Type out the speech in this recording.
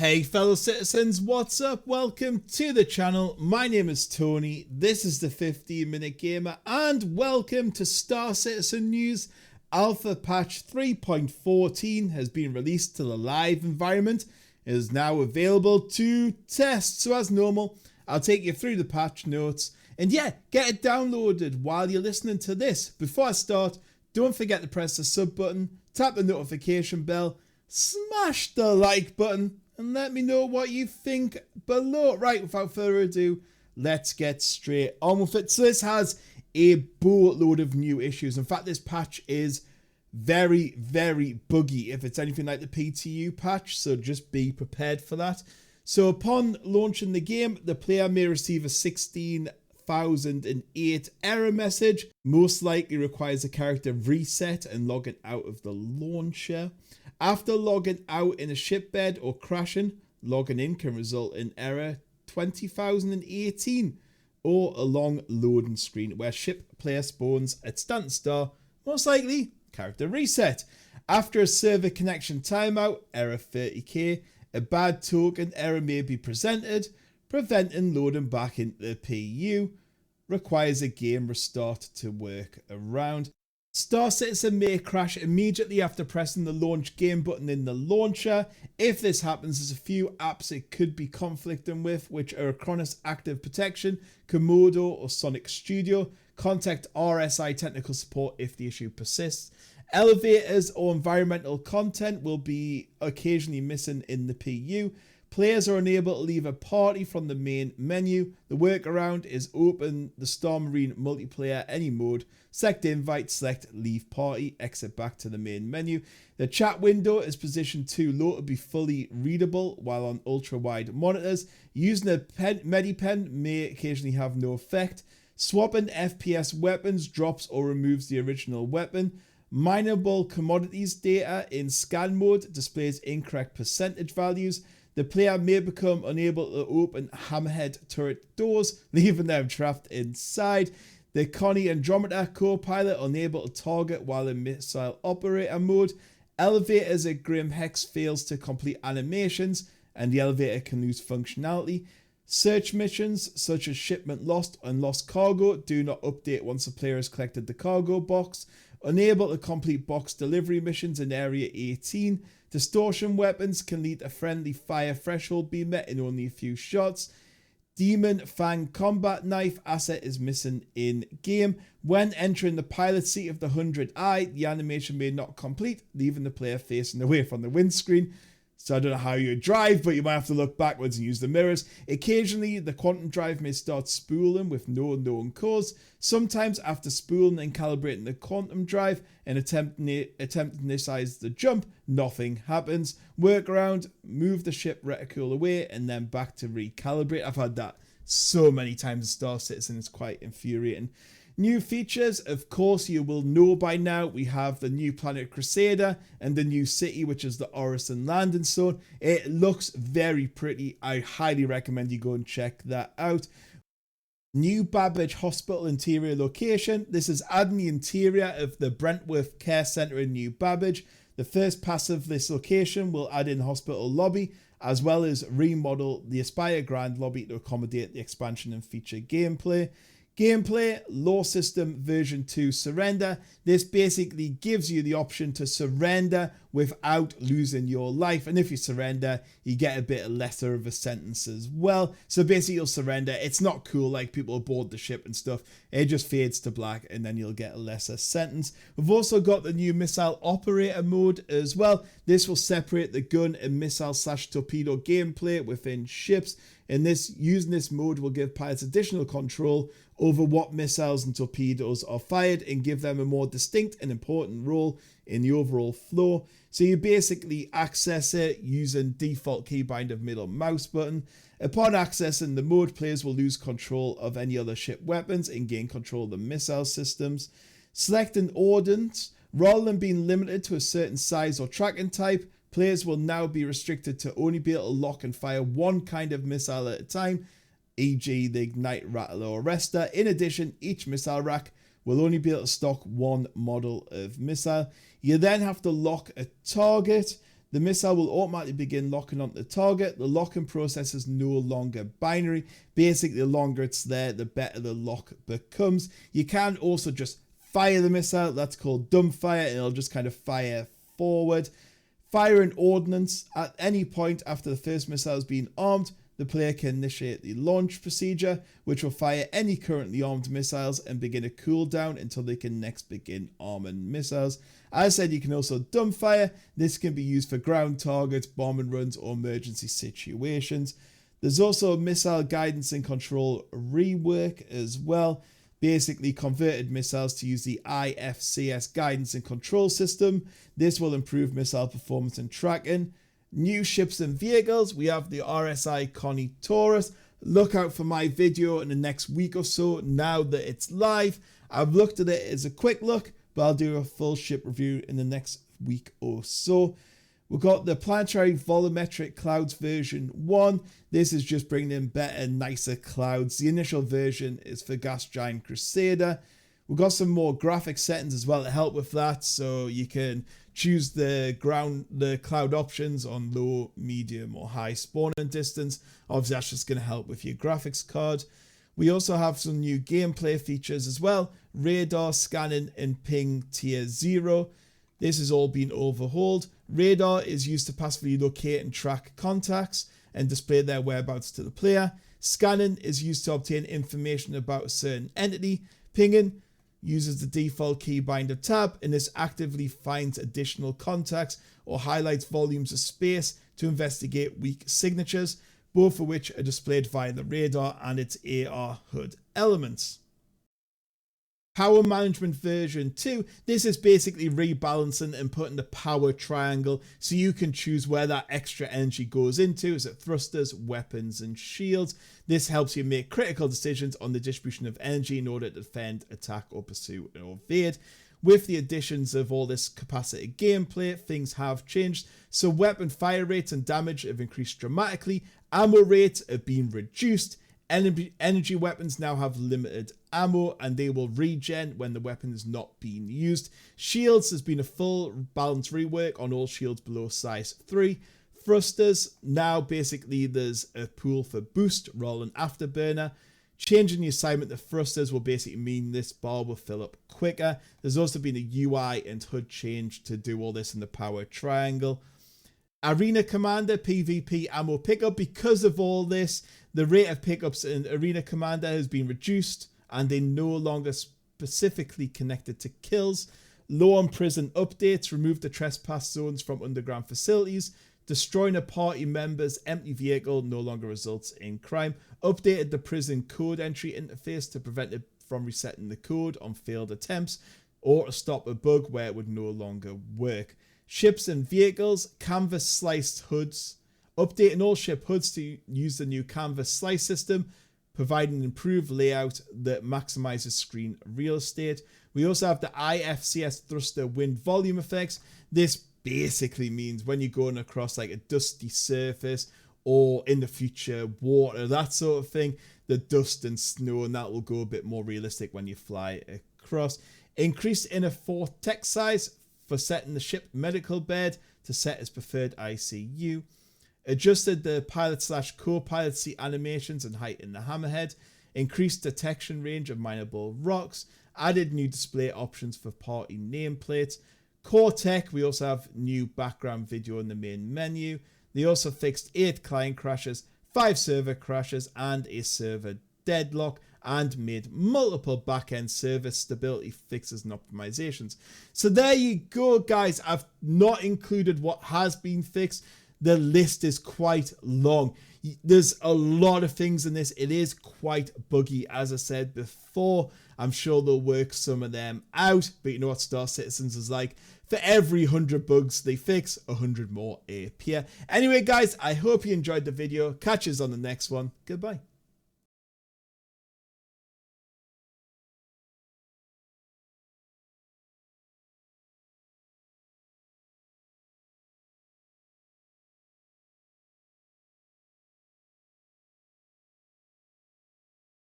Hey fellow citizens, what's up? Welcome to the channel. My name is Tony, this is the 15-Minute Gamer, and welcome to Star Citizen News. Alpha patch 3.14 has been released to the live environment. It is now available to test, so as normal, I'll take you through the patch notes. And yeah, get it downloaded while you're listening to this. Before I start, don't forget to press the sub button, tap the notification bell, smash the like button, and let me know what you think below. Right, without further ado, let's get straight on with it. So this has a boatload of new issues. In fact, this patch is very, very buggy if it's anything like the PTU patch, so just be prepared for that. So upon launching the game, the player may receive a 16,008 error message. Most likely requires a character reset and logging out of the launcher. After logging out in a shipbed or crashing, logging in can result in error 20,018 or a long loading screen where ship player spawns at standstill, most likely character reset. After a server connection timeout, error 30k, a bad token error may be presented, preventing loading back into the PU, requires a game restart to work around. Star Citizen may crash immediately after pressing the launch game button in the launcher. If this happens, there's a few apps it could be conflicting with, which are Acronis Active Protection, Komodo or Sonic Studio. Contact RSI technical support if the issue persists. Elevators or environmental content will be occasionally missing in the PU. Players are unable to leave a party from the main menu. The workaround is open the Star Marine multiplayer any mode, select invite, select leave party, exit back to the main menu. The chat window is positioned too low to be fully readable while on ultra wide monitors. Using a Medipen may occasionally have no effect. Swapping FPS weapons drops or removes the original weapon. Mineable commodities data in scan mode displays incorrect percentage values. The player may become unable to open hammerhead turret doors, leaving them trapped inside. The Connie Andromeda co-pilot unable to target while in missile operator mode. Elevators at Grim Hex fails to complete animations, and the elevator can lose functionality. Search missions such as shipment lost and lost cargo do not update once the player has collected the cargo box. Unable to complete box delivery missions in Area 18. Distortion weapons can lead to friendly fire threshold being met in only a few shots. Demon Fang combat knife asset is missing in game. When entering the pilot seat of the 100i, the animation may not complete, leaving the player facing away from the windscreen. So I don't know how you drive, but you might have to look backwards and use the mirrors. Occasionally, the quantum drive may start spooling with no known cause. Sometimes after spooling and calibrating the quantum drive and attempting to initialize the jump, nothing happens. Workaround, move the ship reticule away and then back to recalibrate. I've had that so many times in Star Citizen, it's quite infuriating. New features, of course, you will know by now. We have the new Planet Crusader and the new city, which is the ORISON landing zone. It looks very pretty. I highly recommend you go and check that out. New Babbage Hospital interior location. This is adding the interior of the Brentworth Care Centre in New Babbage. The first pass of this location will add in hospital lobby, as well as remodel the Aspire Grand lobby to accommodate the expansion and feature gameplay. Gameplay, Law System version 2 surrender. This basically gives you the option to surrender without losing your life. And if you surrender, you get a bit lesser of a sentence as well. So basically you'll surrender. It's not cool like people aboard the ship and stuff. It just fades to black and then you'll get a lesser sentence. We've also got the new missile operator mode as well. This will separate the gun and missile/torpedo gameplay within ships. And using this mode will give pilots additional control over what missiles and torpedoes are fired and give them a more distinct and important role in the overall flow. So you basically access it using default keybind of middle mouse button. Upon accessing the mode, players will lose control of any other ship weapons and gain control of the missile systems. Selecting ordnance, rather than being limited to a certain size or tracking type, players will now be restricted to only be able to lock and fire one kind of missile at a time, e.g. the Ignite, Rattler or Arrestor. In addition, each missile rack will only be able to stock one model of missile. You then have to lock a target. The missile will automatically begin locking onto the target. The locking process is no longer binary. Basically, the longer it's there, the better the lock becomes. You can also just fire the missile. That's called dumbfire, and it'll just kind of fire forward. Fire an ordnance. At any point after the first missile has been armed, the player can initiate the launch procedure, which will fire any currently armed missiles and begin a cooldown until they can next begin arming missiles. As I said, you can also dumbfire. This can be used for ground targets, bombing runs, or emergency situations. There's also missile guidance and control rework as well. Basically converted missiles to use the IFCS guidance and control system. This will improve missile performance and tracking. New ships and vehicles. We have the RSI Connie TAURUS. Look out for my video in the next week or so now that it's live. I've looked at it as a quick look, but I'll do a full ship review in the next week or so. We've got the Planetary Volumetric Clouds version 1. This is just bringing in better, nicer clouds. The initial version is for Gas Giant Crusader. We've got some more graphic settings as well to help with that. So you can choose the cloud options on low, medium, or high spawning distance. Obviously, that's just going to help with your graphics card. We also have some new gameplay features as well. Radar scanning and ping tier 0. This has all been overhauled. Radar is used to passively locate and track contacts and display their whereabouts to the player. Scanning is used to obtain information about a certain entity. Pinging uses the default keybinder tab, and this actively finds additional contacts or highlights volumes of space to investigate weak signatures, both of which are displayed via the radar and its AR HUD elements. Power Management version 2. This is basically rebalancing and putting the power triangle so you can choose where that extra energy goes into. Is it thrusters, weapons, and shields? This helps you make critical decisions on the distribution of energy in order to defend, attack, or pursue or evade. With the additions of all this capacitive gameplay, things have changed. So weapon fire rates and damage have increased dramatically. Ammo rates have been reduced. Energy weapons now have limited ammo, and they will regen when the weapon is not being used. Shields has been a full balance rework on all shields below size 3. Thrusters, now basically there's a pool for boost rather than afterburner. Changing the assignment to thrusters will basically mean this bar will fill up quicker. There's also been a UI and HUD change to do all this in the power triangle. Arena Commander PvP ammo pickup. Because of all this, the rate of pickups in Arena Commander has been reduced, and they're no longer specifically connected to kills. Law and Prison updates remove the trespass zones from underground facilities. Destroying a party member's empty vehicle no longer results in crime. Updated the prison code entry interface to prevent it from resetting the code on failed attempts, or to stop a bug where it would no longer work. Ships and vehicles, canvas sliced hoods. Updating all ship hoods to use the new canvas slice system, providing an improved layout that maximizes screen real estate. We also have the IFCS thruster wind volume effects. This basically means when you're going across like a dusty surface or in the future water, that sort of thing, the dust and snow, and that will go a bit more realistic when you fly across. Increased inner fort text size for setting the ship medical bed to set as preferred ICU. Adjusted the pilot/co-pilot seat animations and height in the hammerhead. Increased detection range of mineable rocks. Added new display options for party nameplates. Core tech, we also have new background video in the main menu. They also fixed 8 client crashes, 5 server crashes, and a server deadlock, and made multiple back-end service stability fixes and optimizations. So there you go, guys. I've not included what has been fixed. The list is quite long. There's a lot of things in this. It is quite buggy, as I said before. I'm sure they'll work some of them out, but you know what Star Citizens is like. For every 100 bugs they fix, 100 more appear. Anyway, guys, I hope you enjoyed the video. Catch us on the next one. Goodbye.